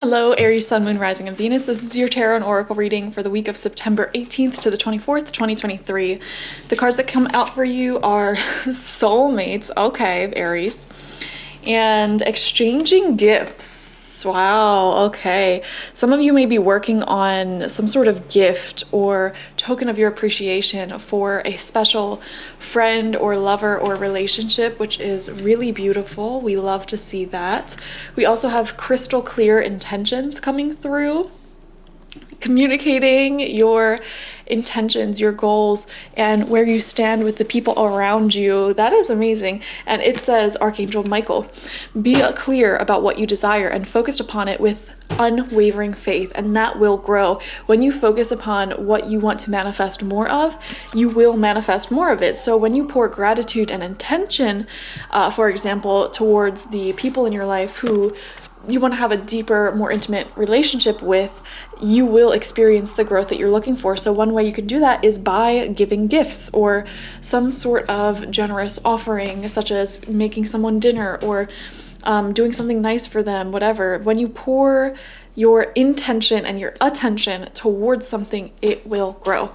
Hello, Aries, Sun, Moon, Rising, and Venus. This is your Tarot and Oracle reading for the week of September 18th to the 24th, 2023. The cards that come out for you are Soulmates, okay, Aries, and Exchanging Gifts. Wow, okay. Some of you may be working on some sort of gift or token of your appreciation for a special friend or lover or relationship, which is really beautiful. We love to see that. We also have crystal clear intentions coming through, communicating your intentions, your goals, and where you stand with the people around you. That is amazing. And it says, Archangel Michael, be clear about what you desire and focused upon it with unwavering faith, and that will grow. When you focus upon what you want to manifest more of, you will manifest more of it. So when you pour gratitude and intention, for example, towards the people in your life who you want to have a deeper, more intimate relationship with, you will experience the growth that you're looking for. So one way you can do that is by giving gifts or some sort of generous offering, such as making someone dinner or doing something nice for them, whatever. When you pour your intention and your attention towards something, it will grow.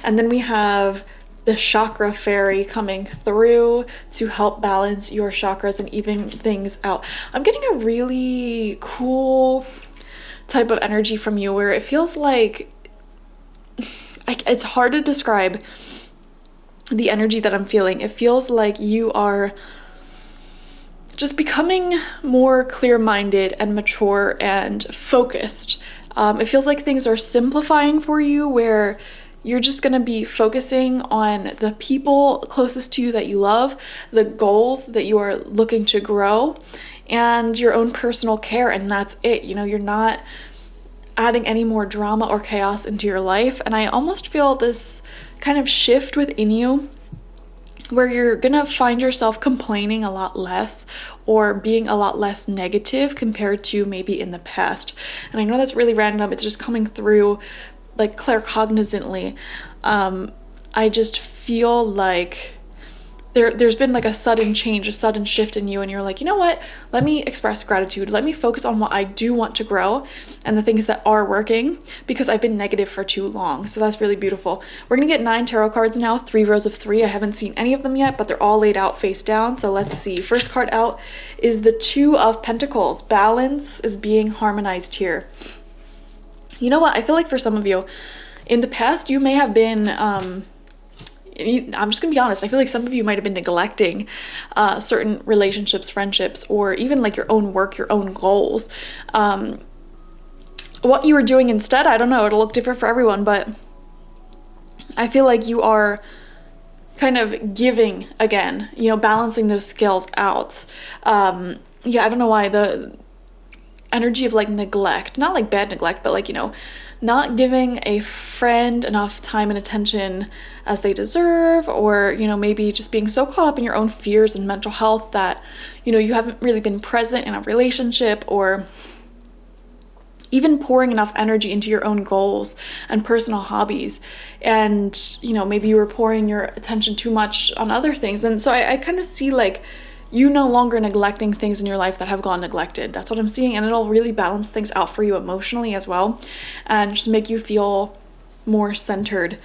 And then we have the chakra fairy coming through to help balance your chakras and even things out. I'm getting a really cool type of energy from you where it feels like it's hard to describe the energy that I'm feeling. It feels like you are just becoming more clear-minded and mature and focused. It feels like things are simplifying for you, where you're just going to be focusing on the people closest to you that you love, the goals that you are looking to grow, and your own personal care, and that's it. You know, you're not adding any more drama or chaos into your life. And I almost feel this kind of shift within you where you're gonna find yourself complaining a lot less or being a lot less negative compared to maybe in the past. And I know that's really random. It's just coming through like claircognizantly. I just feel like there's been like a sudden change, a sudden shift in you, and you're like, you know what? Let me express gratitude. Let me focus on what I do want to grow and the things that are working, because I've been negative for too long. So that's really beautiful. We're gonna get 9 tarot cards now, 3 rows of 3. I haven't seen any of them yet, but they're all laid out face down. So let's see. First card out is the 2 of Pentacles. Balance is being harmonized here. You know what? I feel like for some of you, in the past, you may have been, I'm just gonna be honest, I feel like some of you might have been neglecting certain relationships, friendships, or even like your own work, your own goals. What you were doing instead, I don't know, it'll look different for everyone, but I feel like you are kind of giving again, you know, balancing those scales out. Yeah, I don't know why, the energy of like neglect, not like bad neglect, but like, you know, not giving a friend enough time and attention as they deserve, or, you know, maybe just being so caught up in your own fears and mental health that, you know, you haven't really been present in a relationship, or even pouring enough energy into your own goals and personal hobbies. And, you know, maybe you were pouring your attention too much on other things. And so I kind of see like you no longer neglecting things in your life that have gone neglected. That's what I'm seeing, and it'll really balance things out for you emotionally as well, and just make you feel more centered.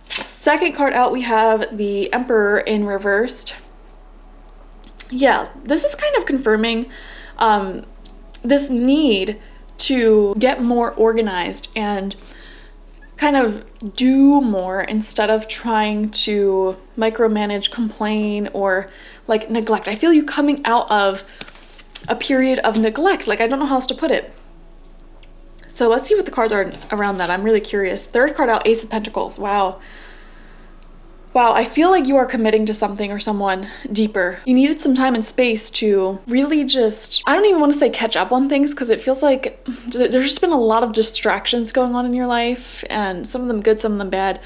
Second card out, we have the Emperor in reversed. Yeah, this is kind of confirming this need to get more organized and kind of do more instead of trying to micromanage, complain, or like neglect. I feel you coming out of a period of neglect. Like, I don't know how else to put it. So let's see what the cards are around that. I'm really curious. Third card out, Ace of Pentacles. Wow. Wow, I feel like you are committing to something or someone deeper. You needed some time and space to really just, I don't even want to say catch up on things, because it feels like there's just been a lot of distractions going on in your life, and some of them good, some of them bad.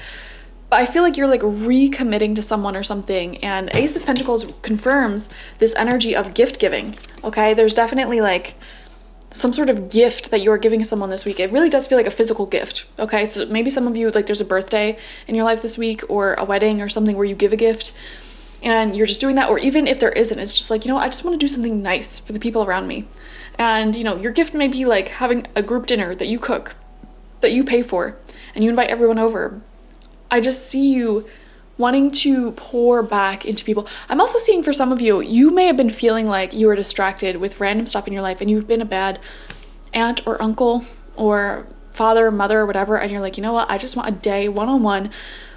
But I feel like you're like recommitting to someone or something, and Ace of Pentacles confirms this energy of gift giving, okay? There's definitely like some sort of gift that you are giving someone this week. It really does feel like a physical gift, okay? So maybe some of you, like there's a birthday in your life this week, or a wedding or something where you give a gift, and you're just doing that. Or even if there isn't, it's just like, you know, I just want to do something nice for the people around me. And, your gift may be like having a group dinner that you cook, that you pay for, and you invite everyone over. I just see you wanting to pour back into people. I'm also seeing for some of you, you may have been feeling like you were distracted with random stuff in your life and you've been a bad aunt or uncle or father or mother or whatever, and you're like, you know what, I just want a day one-on-one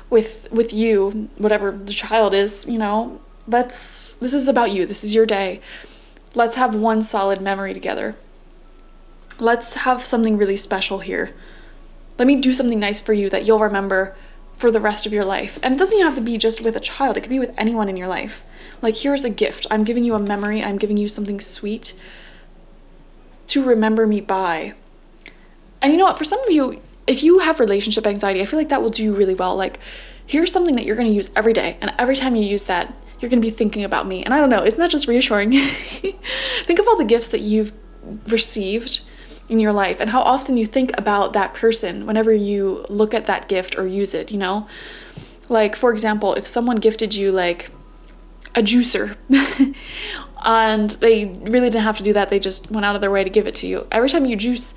with you, whatever the child is, this is about you. This is your day. Let's have one solid memory together. Let's have something really special here. Let me do something nice for you that you'll remember for the rest of your life. And it doesn't even have to be just with a child. It could be with anyone in your life. Like, here's a gift. I'm giving you a memory. I'm giving you something sweet to remember me by. And you know what? For some of you, if you have relationship anxiety, I feel like that will do you really well. Like, here's something that you're going to use every day. And every time you use that, you're going to be thinking about me. And I don't know, isn't that just reassuring? Think of all the gifts that you've received in your life and how often you think about that person whenever you look at that gift or use it, Like, for example, if someone gifted you like a juicer and they really didn't have to do that, they just went out of their way to give it to you. Every time you juice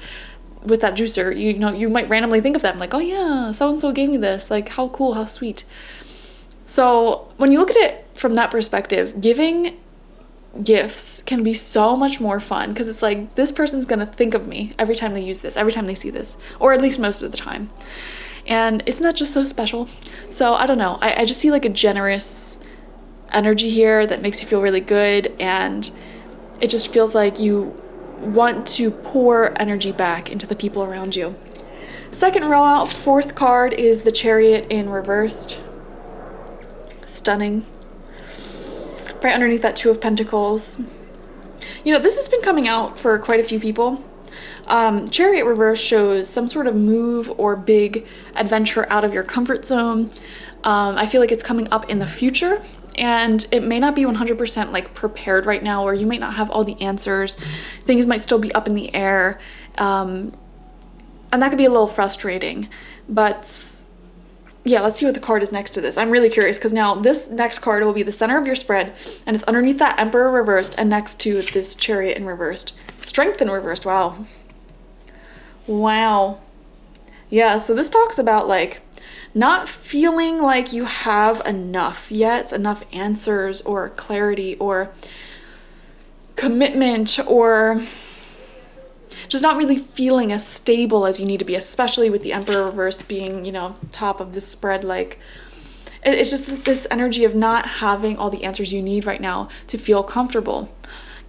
with that juicer, you might randomly think of them like, oh yeah, so-and-so gave me this, like how cool, how sweet. So when you look at it from that perspective, giving gifts can be so much more fun because it's like, this person's gonna think of me every time they use this, every time they see this, or at least most of the time. And isn't that just so special? So I don't know, I just see like a generous energy here that makes you feel really good, and it just feels like you want to pour energy back into the people around you. Second row out, fourth card is the Chariot in reversed. Stunning. Right underneath that Two of Pentacles. This has been coming out for quite a few people. Chariot reverse shows some sort of move or big adventure out of your comfort zone. I feel like it's coming up in the future, and it may not be 100% like prepared right now, or you might not have all the answers. Things might still be up in the air, and that could be a little frustrating. But yeah, let's see what the card is next to this. I'm really curious because now this next card will be the center of your spread, and it's underneath that Emperor reversed and next to this Chariot in reversed. Strength in reversed. Wow. Yeah, so this talks about like not feeling like you have enough yet, enough answers or clarity or commitment, or just not really feeling as stable as you need to be, especially with the Emperor reverse being, top of this spread. Like, it's just this energy of not having all the answers you need right now to feel comfortable.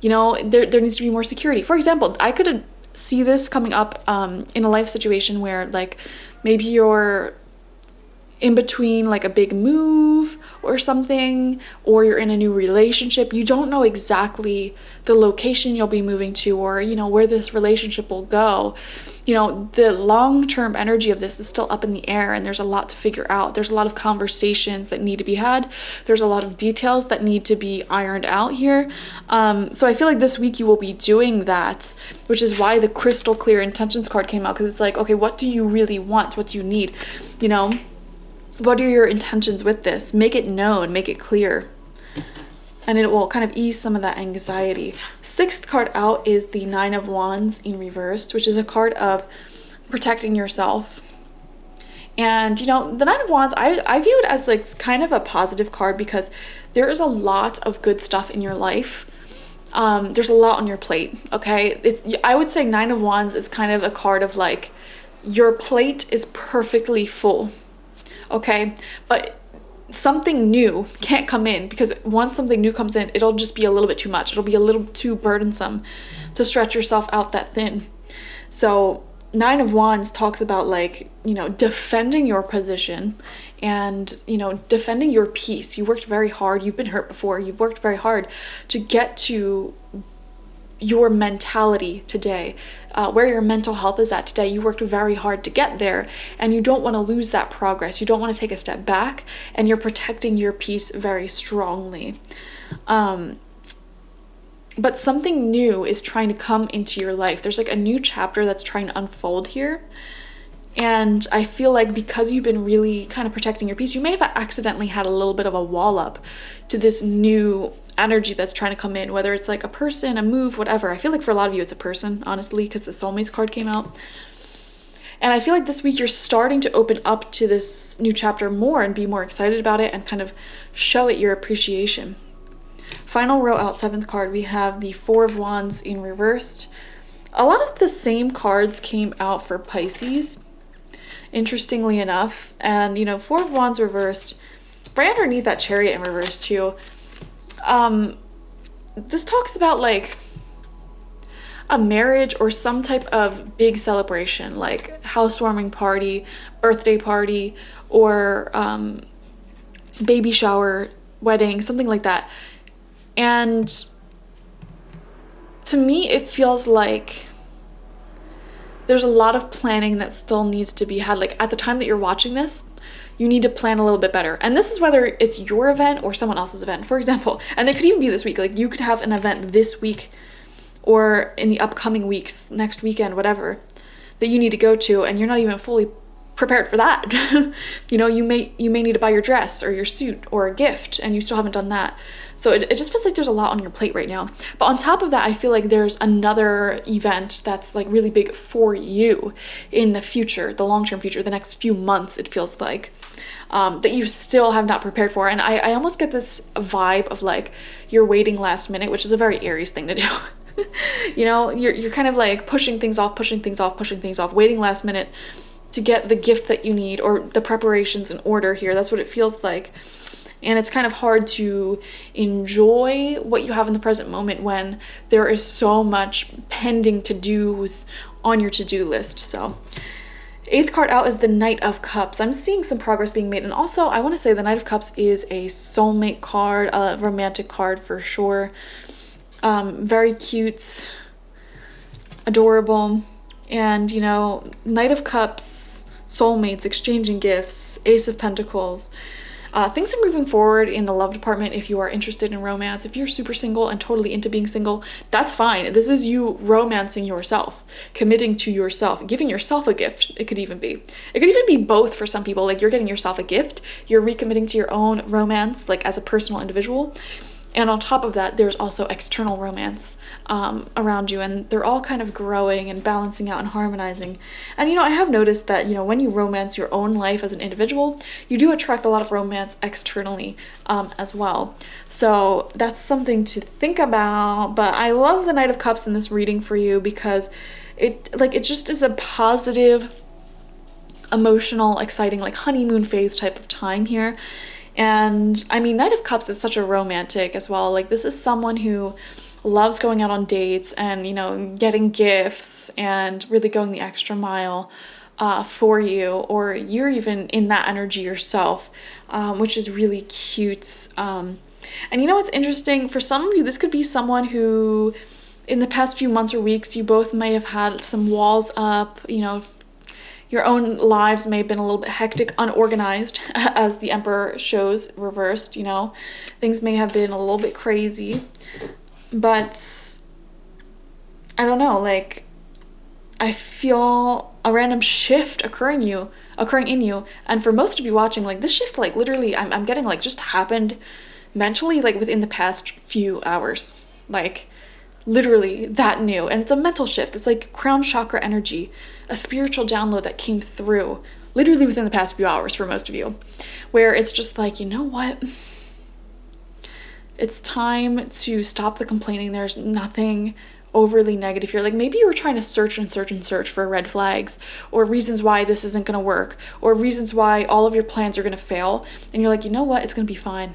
There needs to be more security. For example, I could see this coming up in a life situation where like maybe you're in between like a big move or something, or you're in a new relationship. You don't know exactly the location you'll be moving to, or where this relationship will go. The long-term energy of this is still up in the air, and there's a lot to figure out. There's a lot of conversations that need to be had. There's a lot of details that need to be ironed out here. So I feel like this week you will be doing that, which is why the crystal clear intentions card came out, because it's like, okay, what do you really want? What do you need? What are your intentions with this? Make it known, make it clear. And it will kind of ease some of that anxiety. Sixth card out is the Nine of Wands in reversed, which is a card of protecting yourself. And, the Nine of Wands, I view it as like kind of a positive card because there is a lot of good stuff in your life. There's a lot on your plate, okay? I would say Nine of Wands is kind of a card of like, your plate is perfectly full. Okay, but something new can't come in, because once something new comes in, it'll just be a little bit too much. It'll be a little too burdensome to stretch yourself out that thin. So Nine of Wands talks about like, defending your position and, defending your peace. You worked very hard. You've been hurt before. You've worked very hard to get to your mentality today, where your mental health is at today. You worked very hard to get there, and you don't want to lose that progress. You don't want to take a step back, and you're protecting your peace very strongly. But something new is trying to come into your life. There's like a new chapter that's trying to unfold here. And I feel like because you've been really kind of protecting your peace, you may have accidentally had a little bit of a wall up to this new energy that's trying to come in, whether it's like a person, a move, whatever. I feel like for a lot of you it's a person, honestly, because the Soulmates card came out. And I feel like this week you're starting to open up to this new chapter more and be more excited about it and kind of show it your appreciation. Final row out, 7th card, we have the 4 of Wands in reversed. A lot of the same cards came out for Pisces, interestingly enough. And, 4 of Wands reversed, right underneath that Chariot in reverse too. This talks about like a marriage or some type of big celebration, like housewarming party, birthday party, or baby shower, wedding, something like that. And to me, it feels like there's a lot of planning that still needs to be had. Like at the time that you're watching this, you need to plan a little bit better. And this is whether it's your event or someone else's event, for example. And it could even be this week. Like you could have an event this week or in the upcoming weeks, next weekend, whatever, that you need to go to, and you're not even fully prepared for that. You may need to buy your dress or your suit or a gift, and you still haven't done that. So it just feels like there's a lot on your plate right now. But on top of that, I feel like there's another event that's like really big for you in the future, the long-term future, the next few months, it feels like, that you still have not prepared for. And I almost get this vibe of like you're waiting last minute, which is a very Aries thing to do. You're kind of like pushing things off, waiting last minute to get the gift that you need or the preparations in order here. That's what it feels like. And it's kind of hard to enjoy what you have in the present moment when there is so much pending to-dos on your to-do list. So 8th card out is the Knight of Cups. I'm seeing some progress being made. And also, I want to say the Knight of Cups is a soulmate card, a romantic card for sure. Very cute, adorable. And, Knight of Cups, soulmates, exchanging gifts, Ace of Pentacles. Things are moving forward in the love department if you are interested in romance. If you're super single and totally into being single, that's fine. This is you romancing yourself, committing to yourself, giving yourself a gift. It could even be both for some people. Like you're getting yourself a gift, you're recommitting to your own romance, like as a personal individual. And on top of that, there's also external romance around you, and they're all kind of growing and balancing out and harmonizing. And, I have noticed that, when you romance your own life as an individual, you do attract a lot of romance externally as well. So that's something to think about. But I love the Knight of Cups in this reading for you because it just is a positive, emotional, exciting, like honeymoon phase type of time here. And I mean, Knight of Cups is such a romantic as well. Like this is someone who loves going out on dates and, getting gifts and really going the extra mile for you, or you're even in that energy yourself, which is really cute. And what's interesting, for some of you, this could be someone who in the past few months or weeks, you both may have had some walls up, your own lives may have been a little bit hectic, unorganized, as the Emperor shows reversed, Things may have been a little bit crazy, but I don't know, like, I feel a random shift occurring in you, and for most of you watching, like, this shift, like, literally, I'm getting, like, just happened mentally, like, within the past few hours, like, literally that new. And it's a mental shift. It's like crown chakra energy, a spiritual download that came through literally within the past few hours for most of you, where it's just like, you know what? It's time to stop the complaining. There's nothing overly negative here. Like maybe you were trying to search for red flags or reasons why this isn't going to work or reasons why all of your plans are going to fail. And you're like, you know what? It's going to be fine.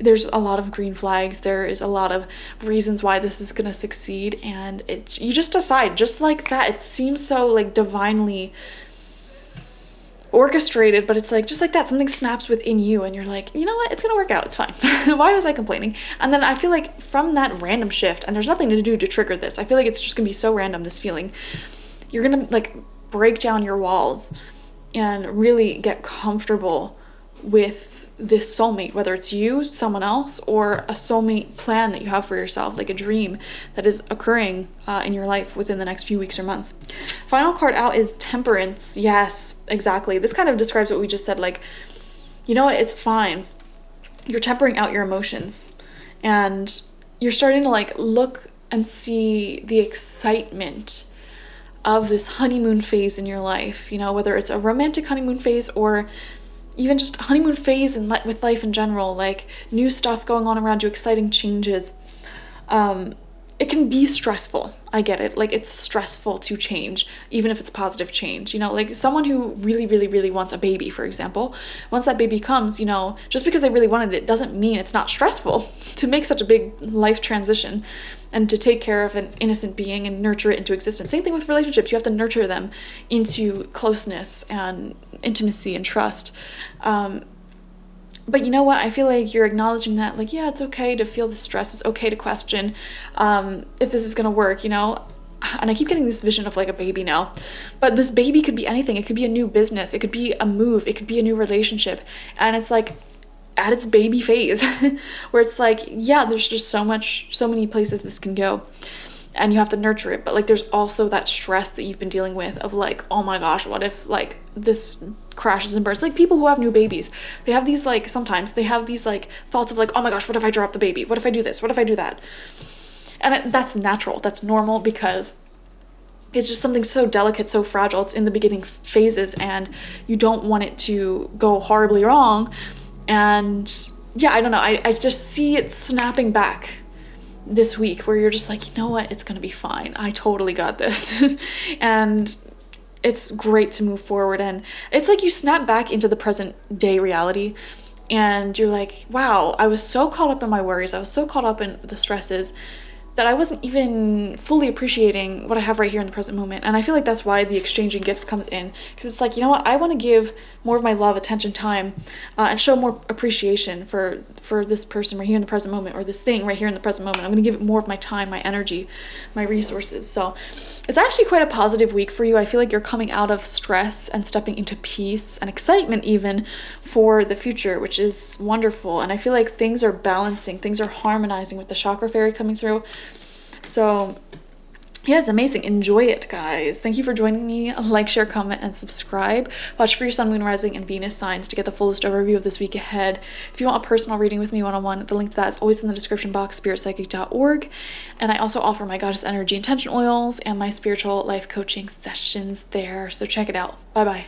There's a lot of green flags. There is a lot of reasons why this is going to succeed. And you just decide just like that. It seems so like divinely orchestrated, but it's like just like that, something snaps within you and you're like, you know what, it's gonna work out, it's fine. Why was I complaining? And then I feel like from that random shift, and there's nothing to do to trigger this, I feel like it's just gonna be so random, this feeling, you're gonna like break down your walls and really get comfortable with this soulmate, whether it's you, someone else, or a soulmate plan that you have for yourself, like a dream that is occurring in your life within the next few weeks or months. Final card out is Temperance. Yes, exactly. This kind of describes what we just said, like, you know what, it's fine. You're tempering out your emotions. And you're starting to like look and see the excitement of this honeymoon phase in your life, you know, whether it's a romantic honeymoon phase or even just honeymoon phase and with life in general, like new stuff going on around you, exciting changes. It can be stressful. I get it. Like, it's stressful to change, even if it's positive change. You know, like someone who really, really, really wants a baby, for example, once that baby comes, you know, just because they really wanted it doesn't mean it's not stressful to make such a big life transition and to take care of an innocent being and nurture it into existence. Same thing with relationships. You have to nurture them into closeness and intimacy and trust. But you know what? I feel like you're acknowledging that, like, yeah, it's okay to feel the stress. It's okay to question if this is going to work, you know? And I keep getting this vision of like a baby now. But this baby could be anything. It could be a new business. It could be a move. It could be a new relationship. And it's like at its baby phase where it's like, yeah, there's just so many places this can go. And you have to nurture it. But like there's also that stress that you've been dealing with of like, oh my gosh, what if like this crashes and burns? Like people who have new babies, they have these like, sometimes they have these like thoughts of like, oh my gosh, what if I drop the baby? What if I do this? What if I do that? And that's natural. That's normal because it's just something so delicate, so fragile. It's in the beginning phases and you don't want it to go horribly wrong. And yeah, I don't know. I just see it snapping back this week where you're just like, you know what? It's going to be fine. I totally got this. And it's great to move forward. And it's like you snap back into the present day reality and you're like, wow, I was so caught up in my worries. I was so caught up in the stresses that I wasn't even fully appreciating what I have right here in the present moment. And I feel like that's why the exchanging gifts comes in, because it's like, you know what, I want to give more of my love, attention, time, and show more appreciation for this person right here in the present moment, or this thing right here in the present moment. I'm going to give it more of my time, my energy, my resources. So it's actually quite a positive week for you. I feel like you're coming out of stress and stepping into peace and excitement even for the future, which is wonderful. And I feel like things are balancing, things are harmonizing with the chakra fairy coming through. So yeah, it's amazing. Enjoy it, guys. Thank you for joining me. Like, share, comment, and subscribe. Watch for your sun, moon, rising, and Venus signs to get the fullest overview of this week ahead. If you want a personal reading with me one-on-one, the link to that is always in the description box, spiritpsychic.org. And I also offer my Goddess Energy Intention oils and my spiritual life coaching sessions there. So check it out. Bye-bye.